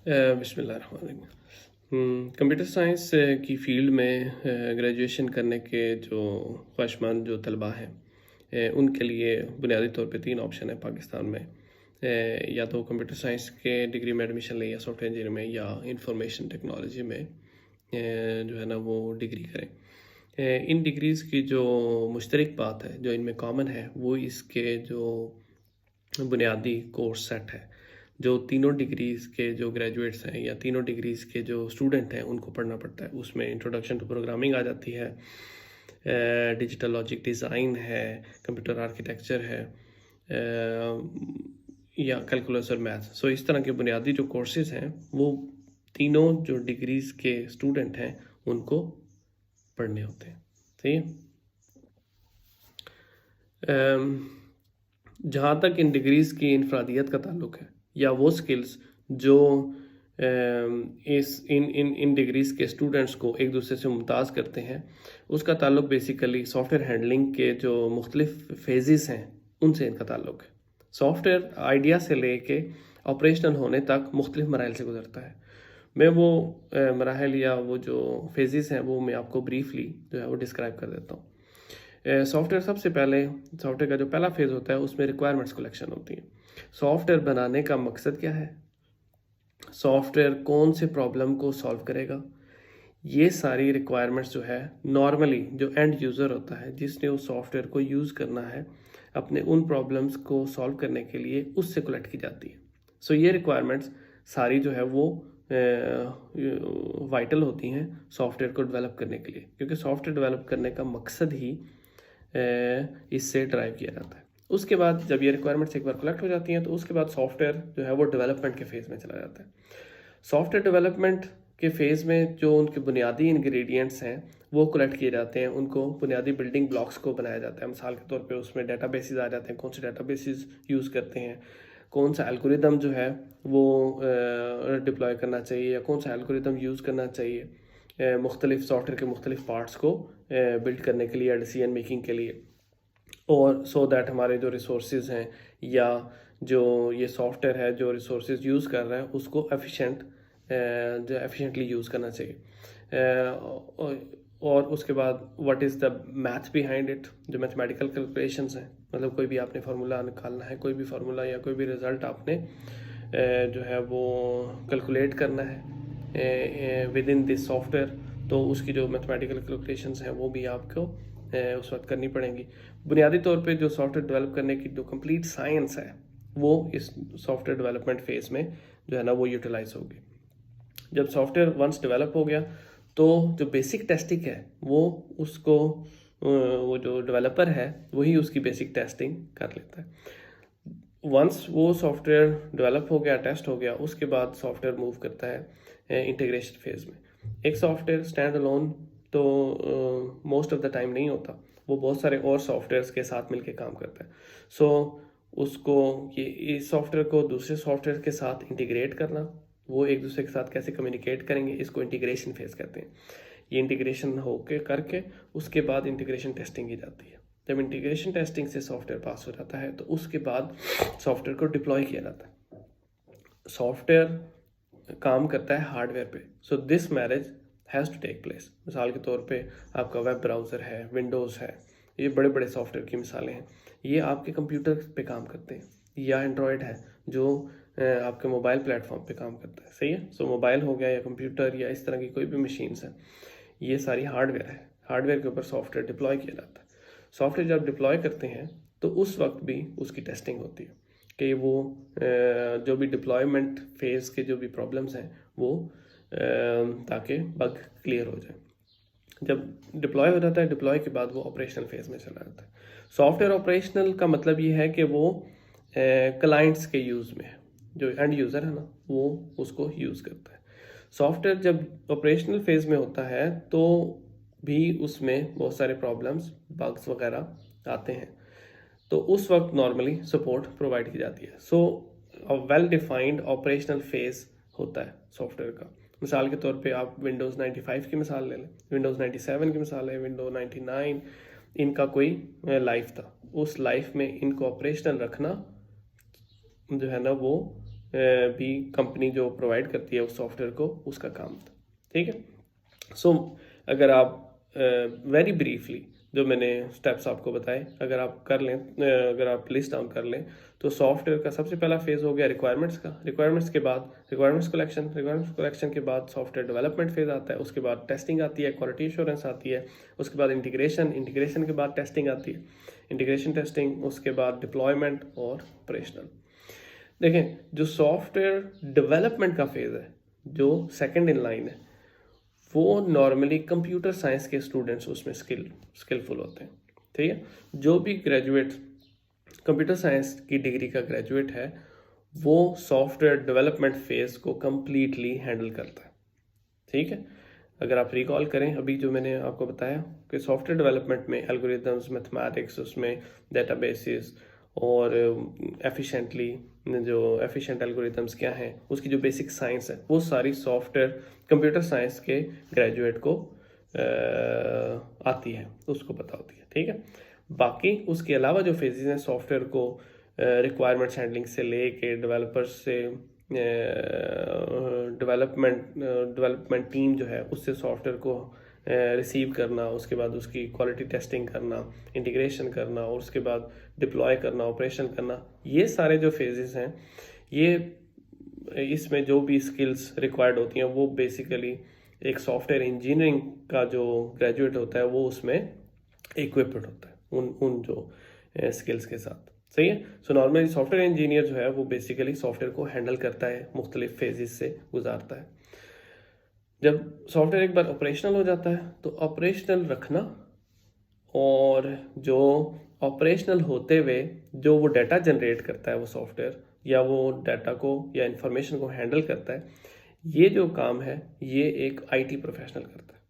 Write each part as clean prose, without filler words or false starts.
बिस्मिल्लाहिर्रहमानिर्रहीम। Computer science की field में ग्रेजुएशन करने के जो ख्वाहिशमंद जो तलबा हैं, उनके लिए बुनियादी तौर पे 3 ऑप्शन है पाकिस्तान में। या तो कंप्यूटर साइंस के डिग्री में एडमिशन लें, या सॉफ्टवेयर इंजीनियरिंग में, या इंफॉर्मेशन टेक्नोलॉजी में जो है ना वो डिग्री करें। इन डिग्रीज़ की जो मुश्तरक बात है, जो इनमें कॉमन है, वो इसके जो बुनियादी कोर्स सेट है, जो तीनों डिग्रीज़ के जो ग्रेजुएट्स हैं या तीनों डिग्रीज़ के जो स्टूडेंट हैं उनको पढ़ना पड़ता है। उसमें इंट्रोडक्शन टू प्रोग्रामिंग आ जाती है, डिजिटल लॉजिक डिज़ाइन है, कंप्यूटर आर्किटेक्चर है, या कैलकुलस और मैथ। सो इस तरह के बुनियादी जो कोर्सेज़ हैं वो तीनों जो डिग्रीज़ के स्टूडेंट हैं उनको पढ़ने होते हैं। सही है। जहाँ तक इन डिग्रीज़ की इनफरादियत का ताल्लुक है, या वो स्किल्स जो इस इन इन इन डिग्रीज़ के स्टूडेंट्स को एक दूसरे से मुमताज़ करते हैं, उसका ताल्लुक बेसिकली सॉफ्टवेयर हैंडलिंग के जो मुख्तलिफ फेजेस हैं उनसे इनका ताल्लुक है। सॉफ्टवेयर आइडिया से लेके ऑपरेशनल होने तक मुख्तलिफ मराइल से गुजरता है। मैं वो मराहल या वो जो फेजेस हैं वो मैं आपको ब्रीफली जो है वो डिस्क्राइब कर देता हूँ। सॉफ्टवेयर सबसे पहले सॉफ्टवेयर का जो पहला फेज़ होता है उसमें रिक्वायरमेंट्स कलेक्शन होती है। सॉफ्टवेयर बनाने का मकसद क्या है, सॉफ्टवेयर कौन से प्रॉब्लम को सॉल्व करेगा, ये सारी रिक्वायरमेंट्स जो है नॉर्मली जो एंड यूज़र होता है जिसने उस सॉफ्टवेयर को यूज़ करना है अपने उन प्रॉब्लम्स को सॉल्व करने के लिए, उससे कलेक्ट की जाती है। सो ये रिक्वायरमेंट्स सारी जो है वो वाइटल होती हैं सॉफ्टवेयर को डेवलप करने के लिए, क्योंकि सॉफ्टवेयर डेवलप करने का मकसद ही इससे ड्राइव किया जाता है। उसके बाद जब ये रिक्वायरमेंट्स एक बार कलेक्ट हो जाती हैं तो उसके बाद सॉफ्टवेयर जो है वो डेवलपमेंट के फेज़ में चला जाता है। सॉफ्टवेयर डेवलपमेंट के फेज़ में जो उनके बुनियादी इंग्रेडिएंट्स हैं वो कलेक्ट किए जाते हैं, उनको बुनियादी बिल्डिंग ब्लॉक्स को बनाया जाता है। मिसाल के तौर पे उसमें डेटाबेसेस आ जाते हैं, कौन से डेटाबेसेस यूज़ करते हैं, कौन सा एल्गोरिदम जो है वो डिप्लॉय करना चाहिए, या कौन सा एल्गोरिदम यूज़ करना चाहिए मुख्तलिफ सॉफ्टवेयर के मुख्तलिफ पार्ट्स को बिल्ड करने के लिए या डिसीजन मेकिंग के लिए, और सो दैट हमारे जो रिसोर्सेज हैं या जो ये सॉफ्टवेयर है जो रिसोर्सेज यूज़ कर रहा है उसको जो एफिशिएंटली यूज़ करना चाहिए। और उसके बाद what is the math behind it, जो मैथमेटिकल कैलकुलेशंस हैं, मतलब कोई भी आपने फार्मूला निकालना है, कोई भी फार्मूला या कोई भी रिज़ल्ट आपने जो है वो कैलकुलेट करना है विद इन दिस सॉफ्टवेयर, तो उसकी जो मैथमेटिकल कैलकुलेशंस हैं वो भी आपको उस वक्त करनी पड़ेंगी। बुनियादी तौर पे जो सॉफ्टवेयर डेवलप करने की जो कंप्लीट साइंस है वो इस सॉफ्टवेयर डेवलपमेंट फेज़ में जो है ना वो यूटिलाइज होगी। जब सॉफ्टवेयर वंस डेवलप हो गया तो जो बेसिक टेस्टिंग है वो उसको वो जो डेवलपर है वही उसकी बेसिक टेस्टिंग कर लेता है। वंस वो सॉफ्टवेयर डेवलप हो गया, टेस्ट हो गया, उसके बाद सॉफ्टवेयर मूव करता है इंटीग्रेशन फेज़ में। एक सॉफ्टवेयर स्टैंड अलोन तो मोस्ट ऑफ द टाइम नहीं होता, वो बहुत सारे और सॉफ्टवेयर्स के साथ मिलके काम करता है। सो उसको ये इस सॉफ्टवेयर को दूसरे सॉफ्टवेयर के साथ इंटीग्रेट करना, वो एक दूसरे के साथ कैसे कम्युनिकेट करेंगे, इसको इंटीग्रेशन फेज़ कहते हैं। ये इंटीग्रेशन होके करके उसके बाद इंटीग्रेशन टेस्टिंग की जाती है। जब इंटीग्रेशन टेस्टिंग से सॉफ्टवेयर पास हो जाता है तो उसके बाद सॉफ्टवेयर को डिप्लॉय किया जाता है। सॉफ्टवेयर काम करता है हार्डवेयर पे, so this marriage has to take place. मिसाल के तौर पे आपका वेब ब्राउज़र है, विंडोज़ है, ये बड़े बड़े सॉफ्टवेयर की मिसालें हैं। ये आपके कंप्यूटर पे काम करते हैं, या एंड्रॉयड है जो आपके मोबाइल प्लेटफॉर्म पे काम करता है। सही है। सो मोबाइल हो गया या कंप्यूटर या इस तरह की कोई भी मशीन्स है, ये सारी हार्डवेयर है। हार्डवेयर के ऊपर सॉफ्टवेयर डिप्लॉय किया जाता है। सॉफ्टवेयर जब डिप्लॉय करते हैं तो उस वक्त भी उसकी टेस्टिंग होती है कि वो जो भी डिप्लॉयमेंट फेज़ के जो भी प्रॉब्लम्स हैं वो ताकि बग क्लियर हो जाए। जब डिप्लॉय हो जाता है, डिप्लॉय के बाद वो ऑपरेशनल फेज़ में चला जाता है। सॉफ्टवेयर ऑपरेशनल का मतलब ये है कि वो क्लाइंट्स के यूज़ में है, जो एंड यूज़र है ना वो उसको यूज़ करता है। सॉफ्टवेयर जब ऑपरेशनल फेज़ में होता है तो भी उसमें बहुत सारे प्रॉब्लम्स, बग्स वगैरह आते हैं, तो उस वक्त नॉर्मली सपोर्ट प्रोवाइड की जाती है। So well defined operational phase होता है सॉफ्टवेयर का। मिसाल के तौर पे आप विंडोज़ 95 की मिसाल ले लें, विंडोज़ 97 की मिसाल है, विंडोज़ 99, इनका कोई लाइफ था। उस लाइफ में इनको ऑपरेशनल रखना जो है ना वो भी कंपनी जो प्रोवाइड करती है उस सॉफ्टवेयर को, उसका काम था। ठीक है। सो अगर आप वेरी ब्रीफली जो मैंने स्टेप्स आपको बताए अगर आप कर लें, अगर आप लिस्ट डाउन कर लें, तो सॉफ्टवेयर का सबसे पहला फेज़ हो गया रिक्वायरमेंट्स का। रिक्वायरमेंट्स के बाद रिक्वायरमेंट्स कलेक्शन के बाद सॉफ्टवेयर डेवलपमेंट फेज़ आता है, उसके बाद टेस्टिंग आती है, क्वालिटी एश्योरेंस आती है, उसके बाद इंटीग्रेशन के बाद टेस्टिंग आती है, इंटीग्रेशन टेस्टिंग, उसके बाद डिप्लॉयमेंट और ऑपरेशनल। देखें, जो सॉफ्टवेयर डेवलपमेंट का फेज़ है, जो सेकंड इन लाइन है, वो नॉर्मली कंप्यूटर साइंस के स्टूडेंट्स उसमें स्किलफुल होते हैं। ठीक है। जो भी ग्रेजुएट कंप्यूटर साइंस की डिग्री का ग्रेजुएट है, वो सॉफ्टवेयर डेवलपमेंट फेज़ को कंप्लीटली हैंडल करता है। ठीक है। अगर आप रिकॉल करें अभी जो मैंने आपको बताया कि सॉफ्टवेयर डेवलपमेंट में एल्गोरिथम्स, मैथमेटिक्स, उसमें डेटाबेसेस और एफिशिएंटली जो एफिशिएंट एल्गोरिथम्स क्या हैं, उसकी जो बेसिक साइंस है, वो सारी सॉफ्टवेयर कंप्यूटर साइंस के ग्रेजुएट को आती है, उसको पता होती है। ठीक है। बाकी उसके अलावा जो फेजेस हैं सॉफ्टवेयर को रिक्वायरमेंट्स हैंडलिंग से लेके डेवलपर्स से डेवलपमेंट टीम जो है उससे सॉफ्टवेयर को रिसीव करना, उसके बाद उसकी क्वालिटी टेस्टिंग करना, इंटीग्रेशन करना और उसके बाद डिप्लॉय करना, ऑपरेशन करना, ये सारे जो फेजेस हैं, ये इसमें जो भी स्किल्स रिक्वायर्ड होती हैं वो बेसिकली एक सॉफ्टवेयर इंजीनियरिंग का जो ग्रेजुएट होता है वो उसमें इक्विप्ड होता है उन जो स्किल्स के साथ। सही है। सो नॉर्मली सॉफ्टवेयर इंजीनियर जो है वो बेसिकली सॉफ्टवेयर को हैंडल करता है, मुख्तलिफ फेजेस से गुजारता है। जब सॉफ्टवेयर एक बार ऑपरेशनल हो जाता है तो ऑपरेशनल रखना और जो ऑपरेशनल होते हुए जो वो डाटा जनरेट करता है वो सॉफ्टवेयर, या वो डाटा को या इंफॉर्मेशन को हैंडल करता है, ये जो काम है ये एक आईटी प्रोफेशनल करता है।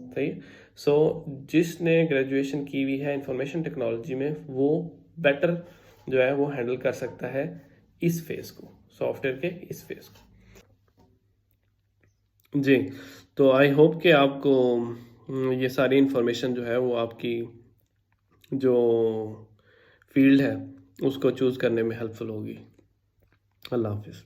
सही है। सो जिसने ग्रेजुएशन की हुई है इंफॉर्मेशन टेक्नोलॉजी में, वो बेटर जो है वो हैंडल कर सकता है इस फेज़ को, सॉफ्टवेयर के इस फेज़ को। जी, तो आई होप कि आपको ये सारी इन्फॉर्मेशन जो है वो आपकी जो फील्ड है उसको चूज़ करने में हेल्पफुल होगी। अल्लाह हाफिज़।